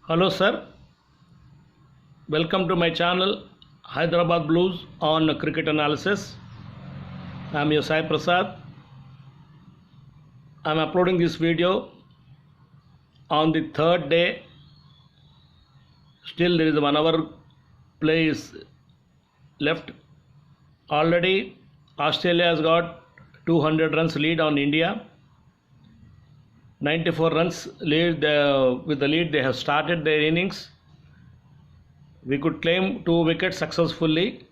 Hello, sir. Welcome to my channel Hyderabad Blues on cricket analysis. I am your Sai Prasad. I am uploading this video on the third day. Still, there is 1 hour play is left. Already, Australia has got 200 runs lead on India. 94 runs lead. With the lead, they have started their innings. We could claim 2 wickets successfully,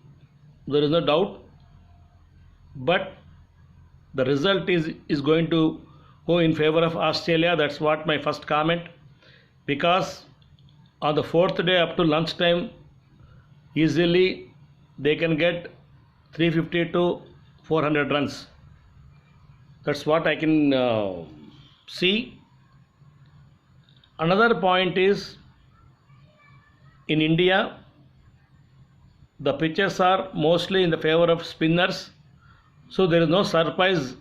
there is no doubt, but the result is going to go in favor of Australia. That's what my first comment, because on the 4th day up to lunchtime, easily they can get 350 to 400 runs. That's what I can see. Another point is, in India, the pitches are mostly in the favor of spinners, so there is no surprise.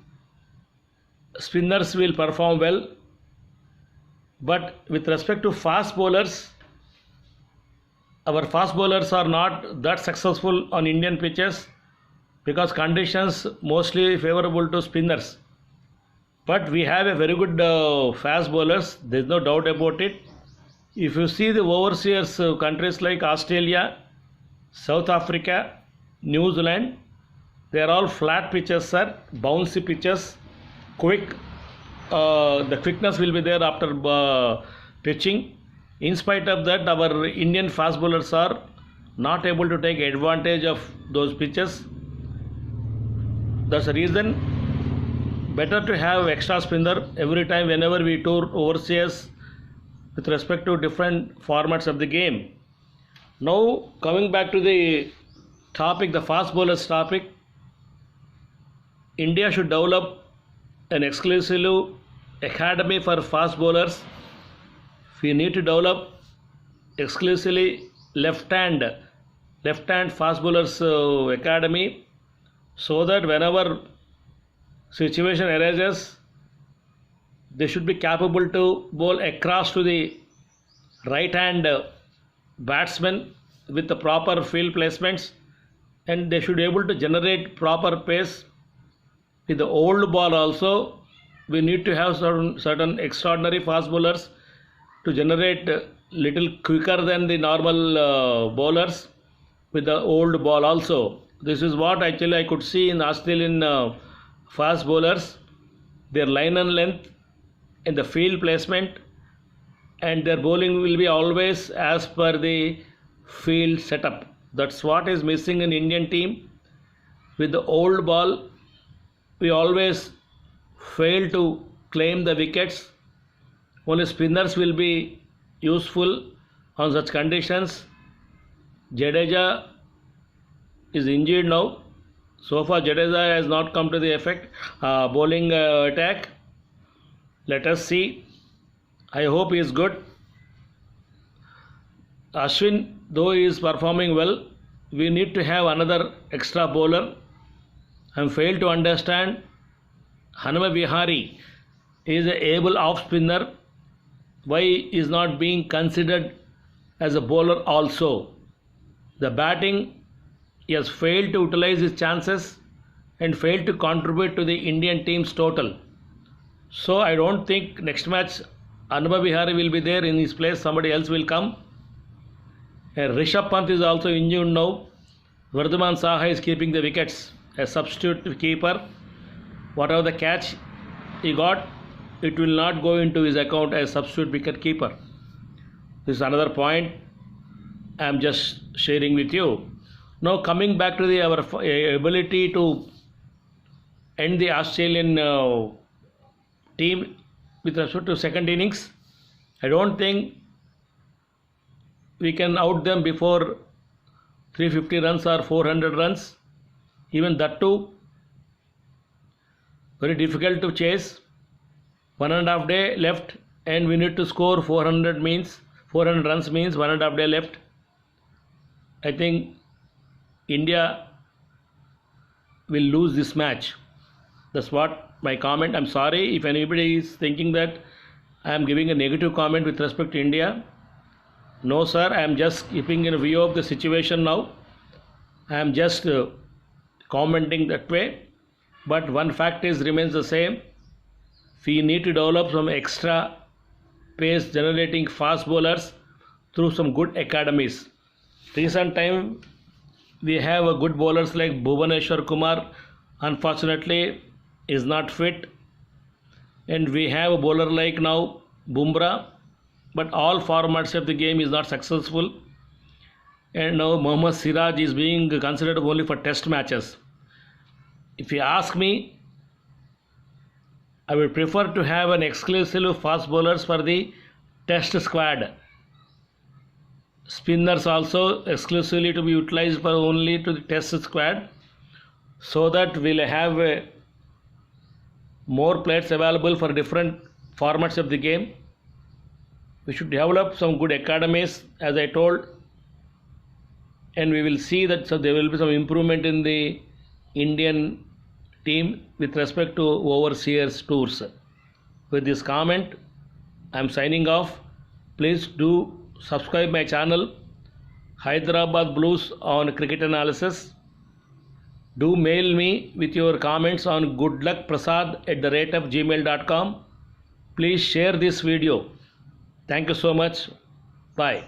Spinners will perform well, but with respect to fast bowlers, our fast bowlers are not that successful on Indian pitches because conditions mostly favorable to spinners. But we have a very good fast bowlers, there is no doubt about it. If you see the overseas countries like Australia, South Africa, New Zealand, they are all flat pitches, sir, bouncy pitches, quick. The quickness will be there after pitching. In spite of that, our Indian fast bowlers are not able to take advantage of those pitches. That's the reason better to have extra spinner every time whenever we tour overseas with respect to different formats of the game. Now coming back to the topic, the fast bowlers topic, India should develop an exclusive academy for fast bowlers. We need to develop exclusively left-hand fast bowlers academy, so that whenever situation arises, they should be capable to bowl across to the right hand batsman with the proper field placements, and they should be able to generate proper pace. With the old ball also, we need to have certain extraordinary fast bowlers to generate little quicker than the normal bowlers with the old ball also. This is what actually I could see in Australian fast bowlers, their line and length in the field placement, and their bowling will be always as per the field setup. That's what is missing in Indian team. With the old ball, we always fail to claim the wickets. Only spinners will be useful on such conditions. Jadeja is injured now. So far Jadeja has not come to the bowling attack. Let us see. I hope he is good. Ashwin, though he is performing well, we need to have another extra bowler. I am failed to understand Hanuma Vihari is an able off spinner. Why is not being considered as a bowler also? The batting, he has failed to utilize his chances and failed to contribute to the Indian team's total. So I don't think next match Hanuma Vihari will be there. In his place somebody else will come. Rishabh Pant is also injured now. Vardhaman Saha is keeping the wickets as substitute keeper. Whatever the catch he got, it will not go into his account as substitute wicket keeper. This is another point I am just sharing with you. Now coming back to our ability to end the Australian team with respect to second innings, I don't think we can out them before 350 runs or 400 runs. Even that too, very difficult to chase. 1.5 day left, and we need to score 400 runs means 1.5 day left. I think India will lose this match. That's what my comment. I'm sorry if anybody is thinking that I am giving a negative comment with respect to India. No, sir, I am just keeping in view of the situation now. I am just commenting that way. But one fact is remains the same. We need to develop some extra pace generating fast bowlers through some good academies. Recent time we have a good bowlers like Bhuvaneshwar Kumar, unfortunately is not fit, and we have a bowler like now Bumrah, but all formats of the game is not successful, and now Mohammad Siraj is being considered only for test matches. If you ask me, I would prefer to have an exclusive fast bowlers for the test squad. Spinners also exclusively to be utilized for only to the test squad, so that we'll have more players available for different formats of the game. We should develop some good academies, as I told, and we will see that there will be some improvement in the Indian team with respect to overseas tours. With this comment, I am signing off. Please do subscribe my channel Hyderabad Blues on cricket analysis. Do mail me with your comments on goodluckprasad@gmail.com. Please share this video. Thank you so much. Bye.